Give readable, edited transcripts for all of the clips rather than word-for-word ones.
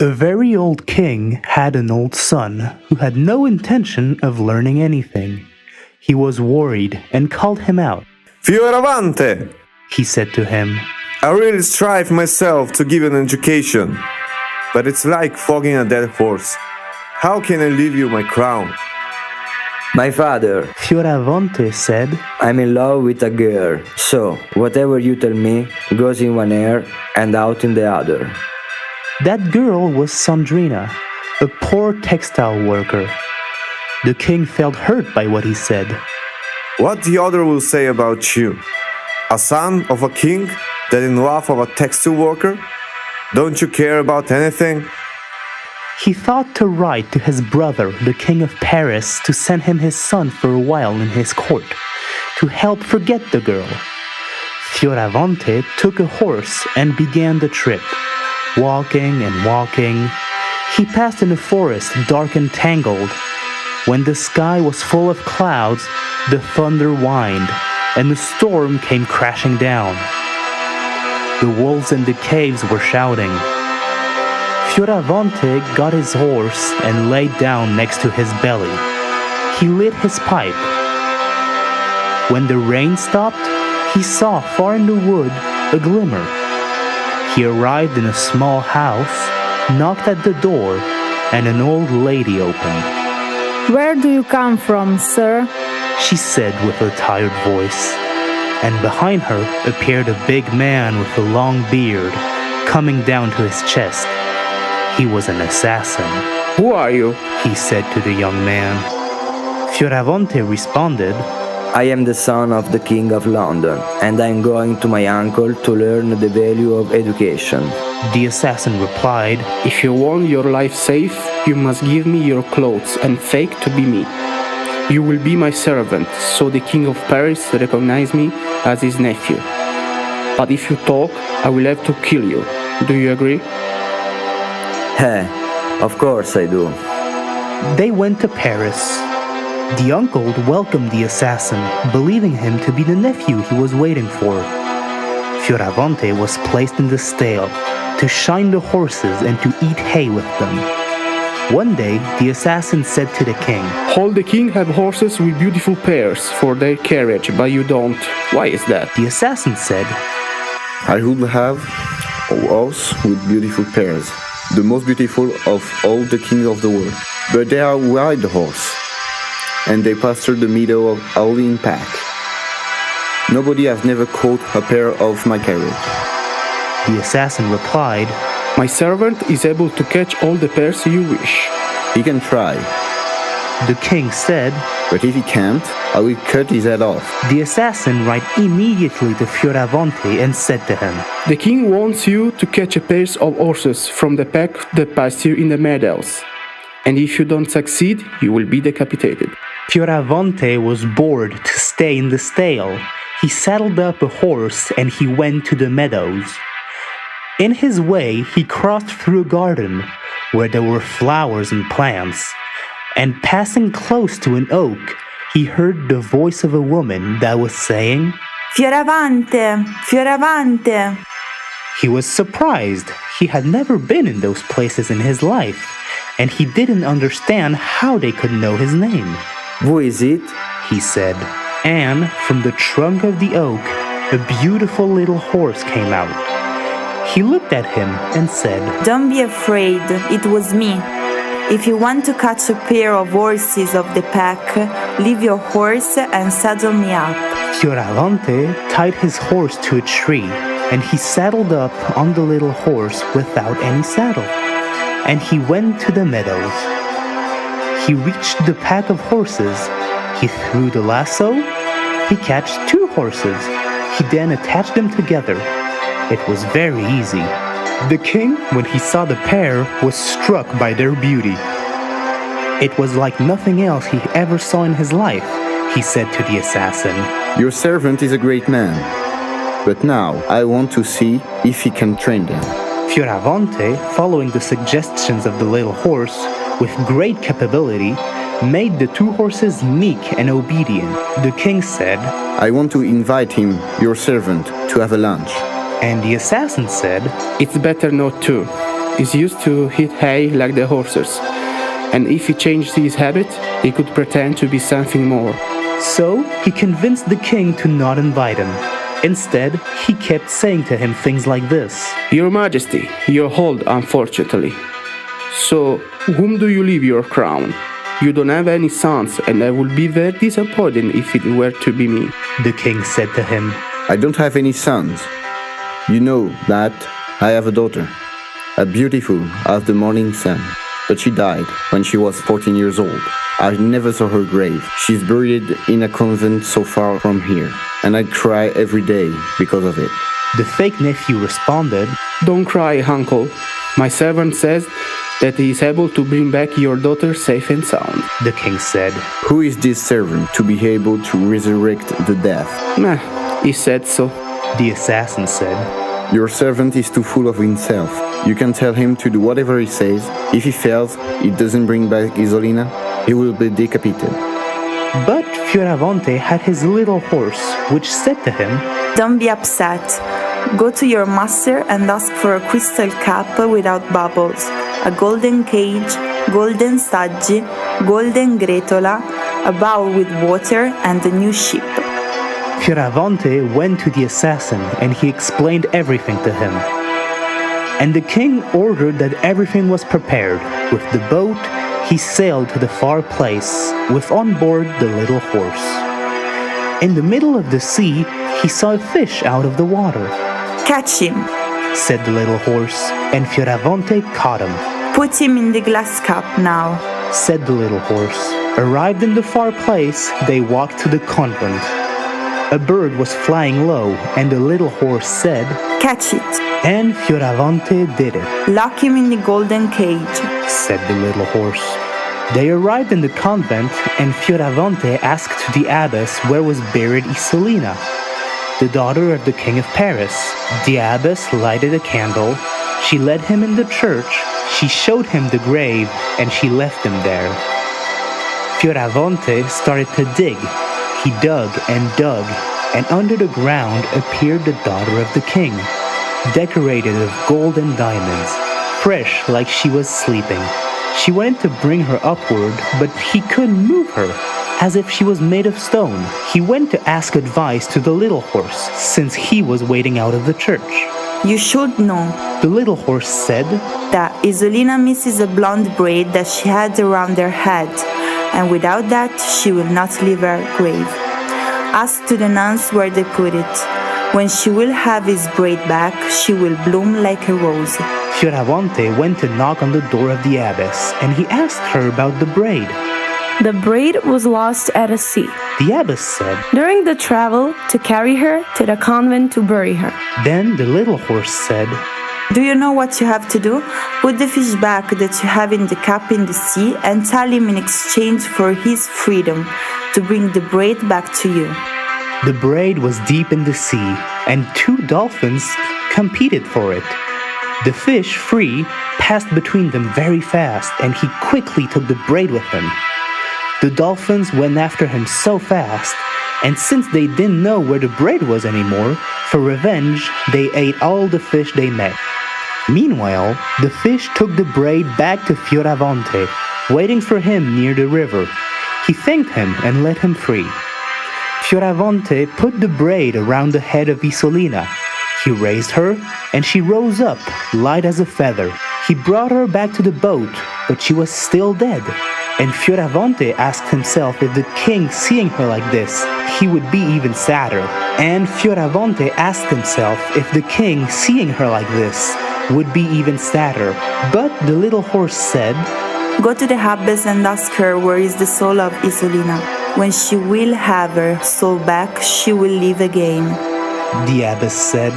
A very old king had an old son who had no intention of learning anything. He was worried and called him out. Fioravante! He said to him, I really strive myself to give an education, but it's like flogging a dead horse. How can I leave you my crown? My father, Fioravante said, I'm in love with a girl, so whatever you tell me goes in one ear and out in the other. That girl was Sandrina, a poor textile worker. The king felt hurt by what he said. What the other will say about you? A son of a king that in love of a textile worker? Don't you care about anything? He thought to write to his brother, the king of Paris, to send him his son for a while in his court, to help forget the girl. Fioravante took a horse and began the trip. Walking and walking, he passed in a forest dark and tangled. When the sky was full of clouds, the thunder whined, and the storm came crashing down. The wolves in the caves were shouting. Fioravante got his horse and laid down next to his belly. He lit his pipe. When the rain stopped, he saw far in the wood a glimmer. He arrived in a small house, knocked at the door, and an old lady opened. Where do you come from, sir? She said with a tired voice. And behind her appeared a big man with a long beard, coming down to his chest. He was an assassin. Who are you? He said to the young man. Fioravante responded, I am the son of the King of London, and I am going to my uncle to learn the value of education. The assassin replied, If you want your life safe, you must give me your clothes and fake to be me. You will be my servant, so the King of Paris recognize me as his nephew. But if you talk, I will have to kill you. Do you agree? Of course I do. They went to Paris. The uncle welcomed the assassin, believing him to be the nephew he was waiting for. Fioravante was placed in the stable to shine the horses and to eat hay with them. One day, the assassin said to the king, All the king have horses with beautiful pairs for their carriage, but you don't. Why is that? The assassin said, I would have a horse with beautiful pairs, the most beautiful of all the kings of the world. But they are wild horse, and they pass through the middle of all in pack. Nobody has never caught a pair of my carriage. The assassin replied, My servant is able to catch all the pairs you wish. He can try, The king said, but if he can't, I will cut his head off. The assassin ran immediately to Fioravante and said to him, The king wants you to catch a pair of horses from the pack that pasture in the meadows. And if you don't succeed, you will be decapitated. Fioravante was bored to stay in the stable. He saddled up a horse and he went to the meadows. In his way, he crossed through a garden where there were flowers and plants. And passing close to an oak, he heard the voice of a woman that was saying, Fioravante, Fioravante. He was surprised. He had never been in those places in his life, and he didn't understand how they could know his name. Who is it? He said, and from the trunk of the oak, a beautiful little horse came out. He looked at him and said, Don't be afraid, it was me. If you want to catch a pair of horses of the pack, leave your horse and saddle me up. Fioravante tied his horse to a tree, and he saddled up on the little horse without any saddle. And he went to the meadows. He reached the pack of horses. He threw the lasso. He catched 2 horses. He then attached them together. It was very easy. The king, when he saw the pair, was struck by their beauty. It was like nothing else he ever saw in his life, he said to the assassin. Your servant is a great man, but now I want to see if he can train them. Fioravante, following the suggestions of the little horse, with great capability, made the 2 horses meek and obedient. The king said, I want to invite him, your servant, to have a lunch. And the assassin said, It's better not to. is used to eat hay like the horses, and if he changed his habit, he could pretend to be something more. So he convinced the king to not invite him. Instead, he kept saying to him things like this. Your Majesty, you're old, unfortunately. So, whom do you leave your crown? You don't have any sons, and I would be very disappointed if it were to be me. The king said to him. I don't have any sons. You know that I have a daughter, as beautiful as the morning sun. But she died when she was 14 years old. I never saw her grave. She's buried in a convent so far from here, and I cry every day because of it. The fake nephew responded, Don't cry, uncle. My servant says that he is able to bring back your daughter safe and sound. The king said. Who is this servant to be able to resurrect the dead? Nah, he said so. The assassin said. Your servant is too full of himself. You can tell him to do whatever he says. If he fails, he doesn't bring back Isolina, he will be decapitated. But Fioravante had his little horse, which said to him, Don't be upset. Go to your master and ask for a crystal cup without bubbles, a golden cage, golden saggi, golden gretola, a bowl with water, and a new ship. Fioravante went to the assassin and he explained everything to him. And the king ordered that everything was prepared. With the boat, he sailed to the far place, with on board the little horse. In the middle of the sea, he saw a fish out of the water. Catch him, said the little horse, and Fioravante caught him. Put him in the glass cup now, said the little horse. Arrived in the far place, they walked to the convent. A bird was flying low, and the little horse said, Catch it. And Fioravante did it. Lock him in the golden cage, said the little horse. They arrived in the convent, and Fioravante asked the abbess where was buried Isolina, the daughter of the king of Paris. The abbess lighted a candle. She led him in the church. She showed him the grave, and she left him there. Fioravante started to dig. He dug, and under the ground appeared the daughter of the king, decorated with gold and diamonds, fresh like she was sleeping. She went to bring her upward, but he couldn't move her, as if she was made of stone. He went to ask advice to the little horse, since he was waiting out of the church. You should know, the little horse said, that Isolina misses a blonde braid that she had around her head, and without that she will not leave her grave. Ask to the nuns where they put it. When she will have his braid back, she will bloom like a rose. Fioravante went to knock on the door of the abbess, and he asked her about the braid. The braid was lost at a sea. The abbess said, during the travel to carry her to the convent to bury her. Then the little horse said, Do you know what you have to do? Put the fish back that you have in the cup in the sea and tell him in exchange for his freedom to bring the braid back to you. The braid was deep in the sea, and 2 dolphins competed for it. The fish, free, passed between them very fast, and he quickly took the braid with him. The dolphins went after him so fast, and since they didn't know where the braid was anymore, for revenge, they ate all the fish they met. Meanwhile, the fish took the braid back to Fioravante, waiting for him near the river. He thanked him and let him free. Fioravante put the braid around the head of Isolina. He raised her, and she rose up, light as a feather. He brought her back to the boat, but she was still dead. And Fioravante asked himself if the king, seeing her like this, he would be even sadder. And Fioravante asked himself if the king, seeing her like this, would be even sadder. But the little horse said, Go to the abbess and ask her where is the soul of Isolina. When she will have her soul back, she will live again. The abbess said,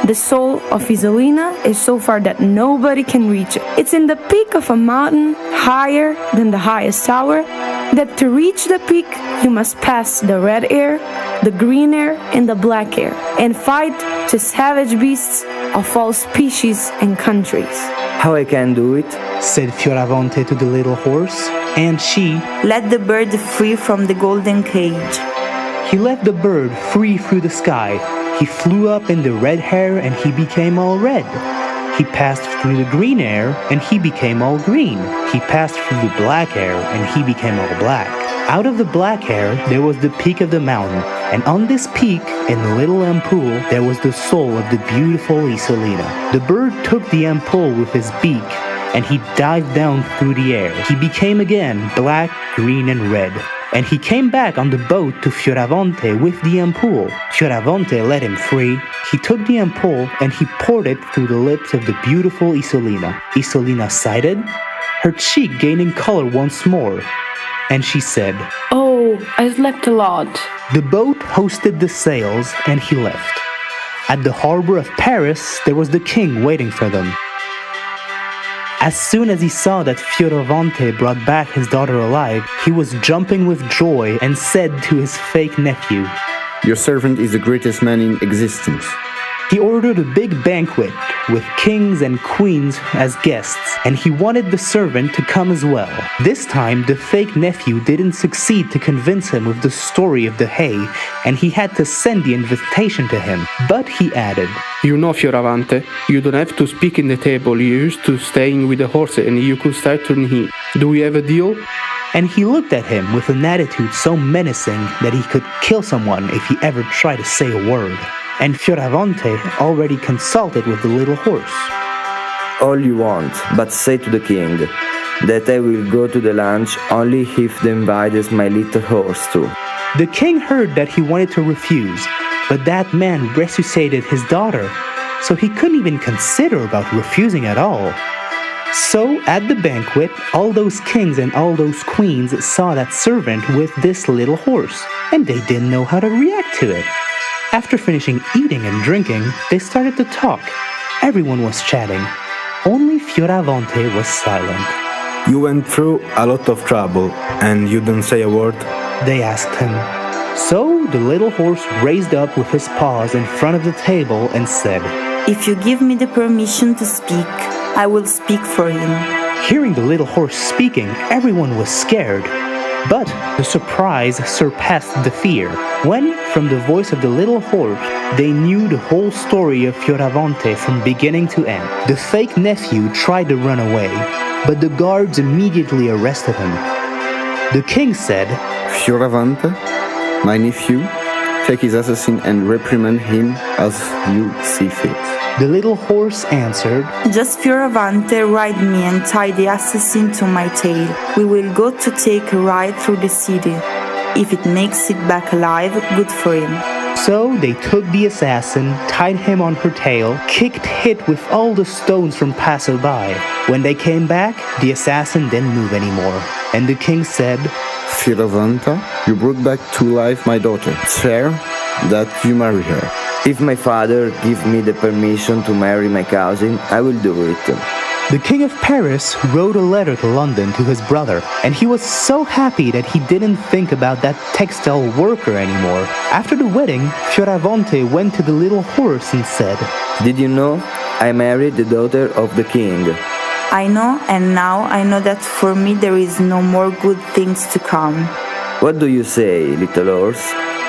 The soul of Isolina is so far that nobody can reach it. It's in the peak of a mountain, higher than the highest tower, that to reach the peak, you must pass the red air, the green air, and the black air, and fight to savage beasts of all species and countries. How I can do it? Said Fioravante to the little horse, and she let the bird free from the golden cage. He let the bird free through the sky. He flew up in the red hair and he became all red. He passed through the green air, and he became all green. He passed through the black air, and he became all black. Out of the black air, there was the peak of the mountain, and on this peak, in the little ampoule, there was the soul of the beautiful Isolina. The bird took the ampoule with his beak, and he dived down through the air. He became again black, green, and red. And he came back on the boat to Fioravante with the ampoule. Fioravante let him free. He took the ampoule and he poured it through the lips of the beautiful Isolina. Isolina sighted, her cheek gaining color once more, and she said, Oh, I slept a lot. The boat hoisted the sails and he left. At the harbor of Paris, there was the king waiting for them. As soon as he saw that Fioravante brought back his daughter alive, he was jumping with joy and said to his fake nephew, Your servant is the greatest man in existence. He ordered a big banquet with kings and queens as guests, and he wanted the servant to come as well. This time, the fake nephew didn't succeed to convince him with the story of the hay, and he had to send the invitation to him. But he added, You know, Fioravante, you don't have to speak in the table. You're used to staying with the horse and you could start turning here. Do we have a deal? And he looked at him with an attitude so menacing that he could kill someone if he ever tried to say a word. And Fioravante already consulted with the little horse. All you want, but say to the king that I will go to the lunch only if they invites my little horse too. The king heard that he wanted to refuse, but that man resuscitated his daughter, so he couldn't even consider about refusing at all. So, at the banquet, all those kings and all those queens saw that servant with this little horse, and they didn't know how to react to it. After finishing eating and drinking, they started to talk. Everyone was chatting. Only Fioravante was silent. You went through a lot of trouble, and you didn't say a word? They asked him. So the little horse raised up with his paws in front of the table and said, If you give me the permission to speak, I will speak for him. Hearing the little horse speaking, everyone was scared. But the surprise surpassed the fear, when, from the voice of the little horse, they knew the whole story of Fioravante from beginning to end. The fake nephew tried to run away, but the guards immediately arrested him. The king said, Fioravante, my nephew, take his assassin and reprimand him as you see fit. The little horse answered, Just Fioravante, ride me and tie the assassin to my tail. We will go to take a ride through the city. If it makes it back alive, good for him. So they took the assassin, tied him on her tail, kicked it with all the stones from passerby. When they came back, the assassin didn't move anymore. And the king said, Fioravante, you brought back to life my daughter. It's fair that you marry her. If my father gives me the permission to marry my cousin, I will do it. The King of Paris wrote a letter to London to his brother, and he was so happy that he didn't think about that textile worker anymore. After the wedding, Fioravante went to the little horse and said, Did you know I married the daughter of the king? I know, and now I know that for me there is no more good things to come. What do you say, little horse?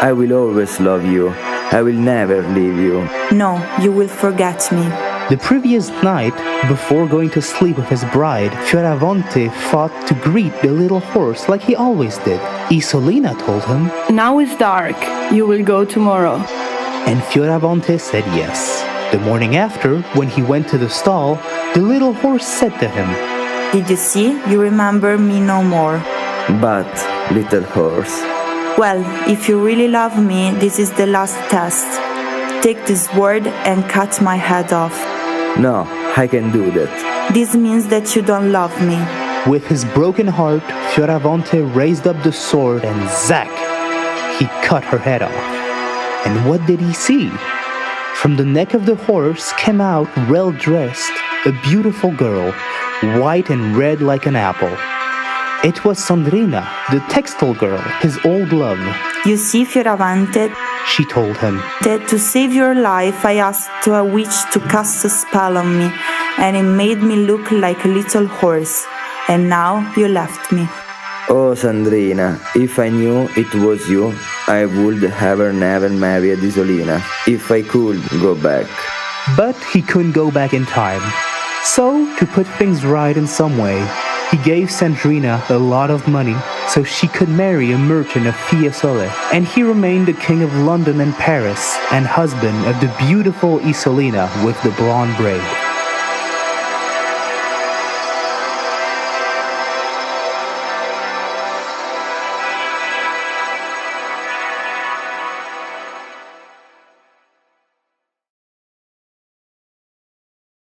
I will always love you. I will never leave you. No, you will forget me. The previous night, before going to sleep with his bride, Fioravante fought to greet the little horse like he always did. Isolina told him, Now it's dark. You will go tomorrow. and Fioravante said yes. The morning after, when he went to the stall, the little horse said to him, Did you see? You remember me no more. But, little horse, Well, if you really love me, this is the last test. Take this sword and cut my head off. no, I can do that. This means that you don't love me. With his broken heart, Fioravante raised up the sword and zack! He cut her head off. And what did he see? From the neck of the horse came out, well-dressed, a beautiful girl, white and red like an apple. It was Sandrina, the textile girl, his old love. You see, Fioravante, She told him, that to save your life I asked a witch to cast a spell on me, and it made me look like a little horse. And now you left me. Oh, Sandrina, if I knew it was you, I would have never married Isolina. If I could go back. But he couldn't go back in time. So, to put things right in some way, he gave Sandrina a lot of money so she could marry a merchant of Fiesole, and he remained the king of London and Paris and husband of the beautiful Isolina with the blonde braid.